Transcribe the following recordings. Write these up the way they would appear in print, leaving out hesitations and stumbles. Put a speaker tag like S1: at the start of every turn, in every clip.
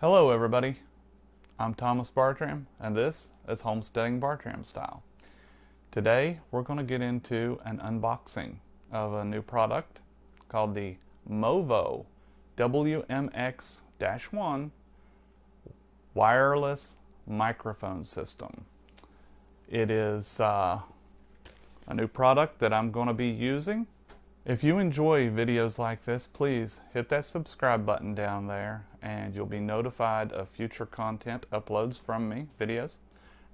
S1: Hello everybody, I'm Thomas Bartram and this is Homesteading Bartram Style. Today we're going to get into an unboxing of a new product called the MOVO WMX-1 Wireless Microphone System. It is a new product that I'm going to be using. If you enjoy videos like this, please hit that subscribe button down there and you'll be notified of future content uploads from me, videos.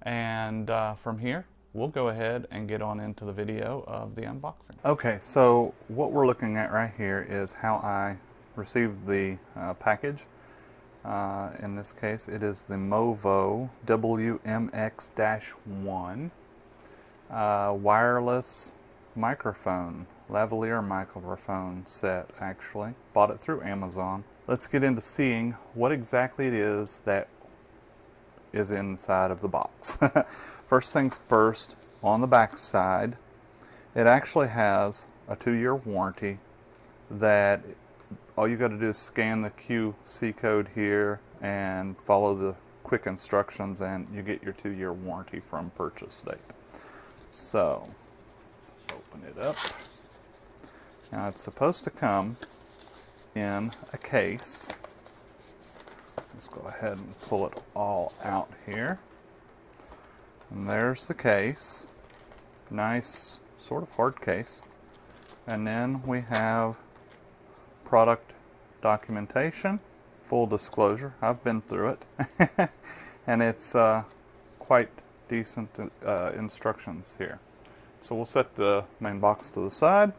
S1: And from here, we'll go ahead and get on into the video of the unboxing. Okay, so what we're looking at right here is how I received the package. In this case, it is the MOVO WMX-1 wireless microphone, lavaliere microphone set, actually. Bought it through Amazon. Let's get into seeing what exactly it is that is inside of the box. First things first, on the back side, it actually has a 2-year warranty that all you got to do is scan the QC code here and follow the quick instructions and you get your 2-year warranty from purchase date. So, let's open it up. Now it's supposed to come in a case. Let's go ahead and pull it all out here. And there's the case. Nice, sort of hard case. And then we have product documentation. Full disclosure, I've been through it. And it's quite decent instructions here. So we'll set the main box to the side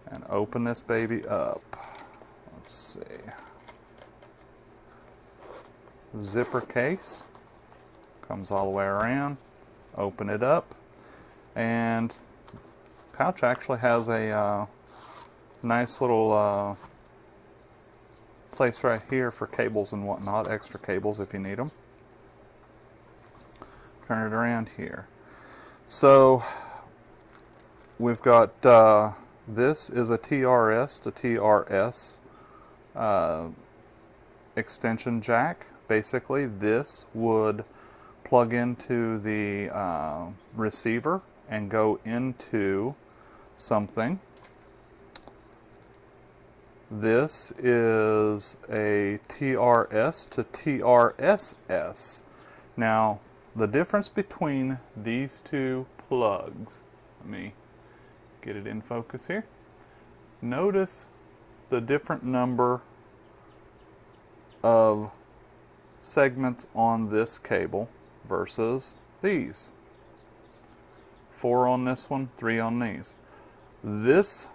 S1: and open this baby up. Let's see. Zipper case. Comes all the way around. Open it up. And the pouch actually has a nice little place right here for cables and whatnot. Extra cables if you need them. Turn it around here. So we've got this is a TRS to TRS extension jack. Basically, this would plug into the receiver and go into something. This is a TRS to TRSS. Now, the difference between these two plugs, let me get it in focus here. Notice the different number of segments on this cable versus these. 4 on this one, 3 on these. This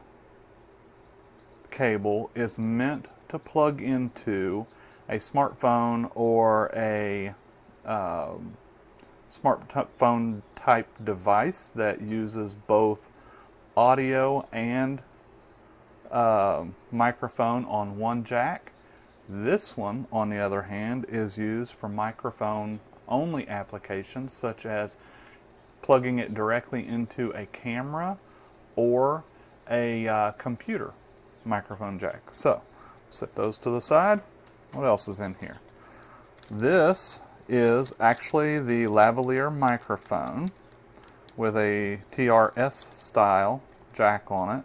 S1: cable is meant to plug into a smartphone or a smartphone type device that uses both audio and microphone on one jack. This one, on the other hand, is used for microphone only applications such as plugging it directly into a camera or a computer microphone jack. So, set those to the side. What else is in here? This is actually the lavaliere microphone with a TRS style jack on it.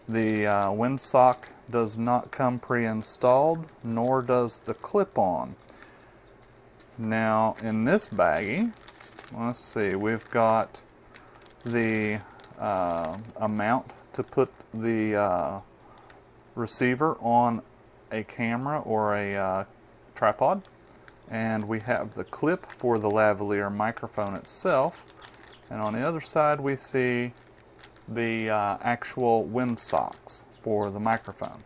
S1: The windsock does not come pre-installed, nor does the clip-on. Now in this baggie, let's see, we've got the amount to put the receiver on a camera or a tripod. And we have the clip for the lavaliere microphone itself. And on the other side we see the actual windsocks for the microphone.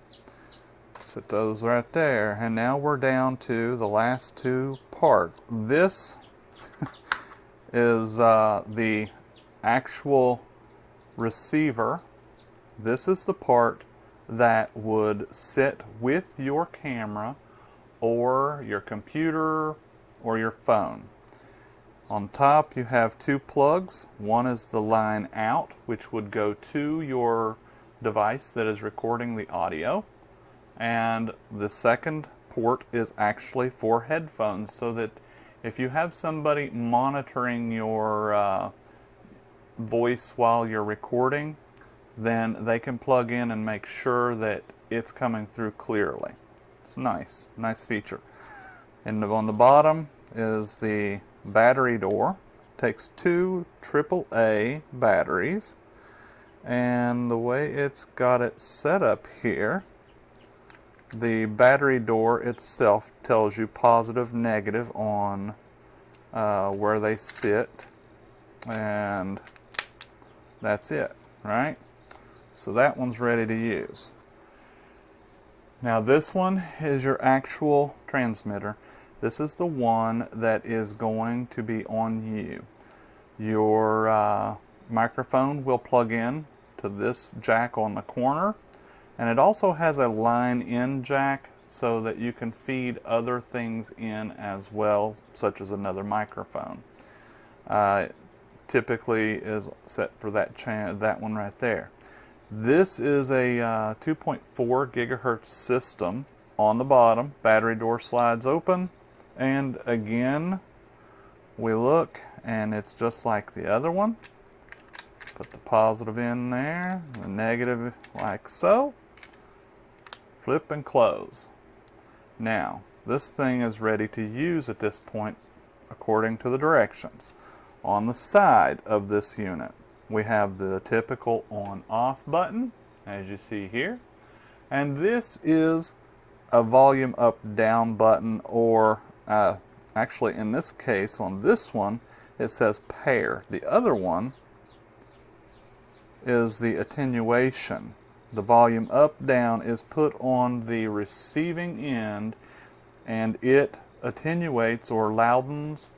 S1: Set those right there. And now we're down to the last two parts. This is the actual receiver. This is the part that would sit with your camera or your computer or your phone. On top you have 2 plugs. One is the line out, which would go to your device that is recording the audio, and the second port is actually for headphones, so that if you have somebody monitoring your voice while you're recording, then they can plug in and make sure that it's coming through clearly. It's nice feature. And on the bottom is the battery door. Takes two AAA batteries, and the way it's got it set up here, the battery door itself tells you positive, negative on where they sit, and that's it, right? So that one's ready to use. Now this one is your actual transmitter. This is the one that is going to be on you. Your microphone will plug in to this jack on the corner, and it also has a line-in jack so that you can feed other things in as well, such as another microphone. Typically is set for that one right there. This is a 2.4 gigahertz system. On the bottom, battery door slides open, and again we look and it's just like the other one. Put the positive in there, the negative like so. Flip and close. Now this thing is ready to use at this point according to the directions. On the side of this unit, we have the typical on-off button, as you see here. And this is a volume up-down button, or actually in this case, on this one, it says pair. The other one is the attenuation. The volume up-down is put on the receiving end, and it attenuates or loudens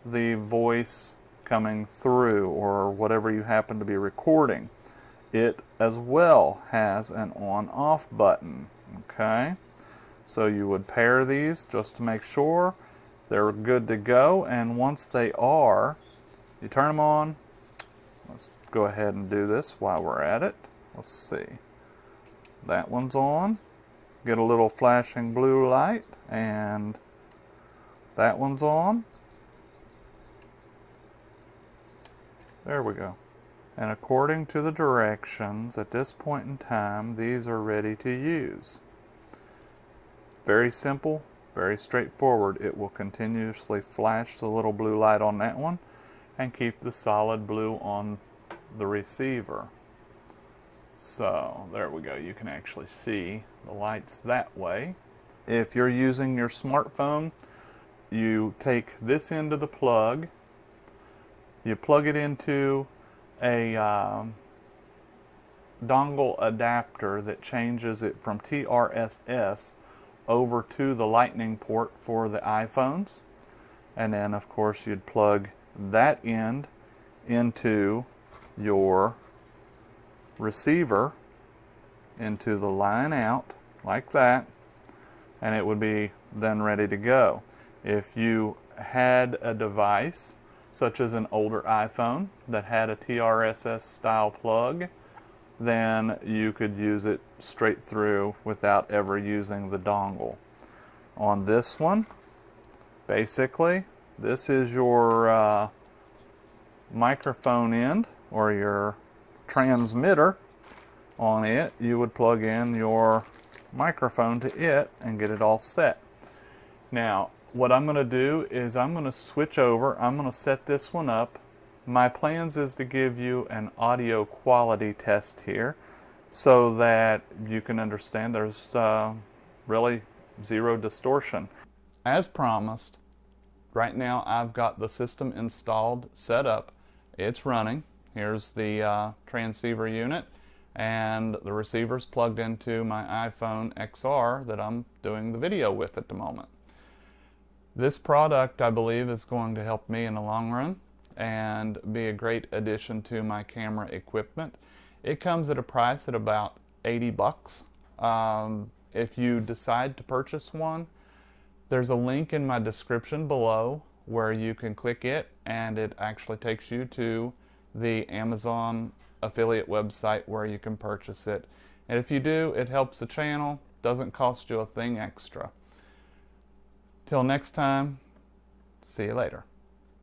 S1: the voice coming through, or whatever you happen to be recording. It as well has an on-off button. Okay, so you would pair these just to make sure they're good to go, and once they are, you turn them on. Let's go ahead and do this while we're at it. Let's see. That one's on. Get a little flashing blue light, and that one's on. There we go. And according to the directions, at this point in time, these are ready to use. Very simple, very straightforward. It will continuously flash the little blue light on that one and keep the solid blue on the receiver. So there we go. You can actually see the lights that way. If you're using your smartphone, you take this end of the plug, you plug it into a dongle adapter that changes it from TRSS over to the lightning port for the iPhones, and then of course you'd plug that end into your receiver into the line out like that, and it would be then ready to go. If you had a device such as an older iPhone that had a TRSS style plug, then you could use it straight through without ever using the dongle. On this one, basically, this is your microphone end, or your transmitter. On it, you would plug in your microphone to it and get it all set. Now, what I'm going to do is I'm going to switch over. I'm going to set this one up. My plans is to give you an audio quality test here so that you can understand there's really zero distortion. As promised, right now I've got the system installed, set up. It's running. Here's the transceiver unit, and the receiver's plugged into my iPhone XR that I'm doing the video with at the moment. This product, I believe, is going to help me in the long run and be a great addition to my camera equipment. It comes at a price at about 80 bucks. If you decide to purchase one, there's a link in my description below where you can click it, and it actually takes you to the Amazon affiliate website where you can purchase it. And if you do, it helps the channel, doesn't cost you a thing extra. Till next time, see you later.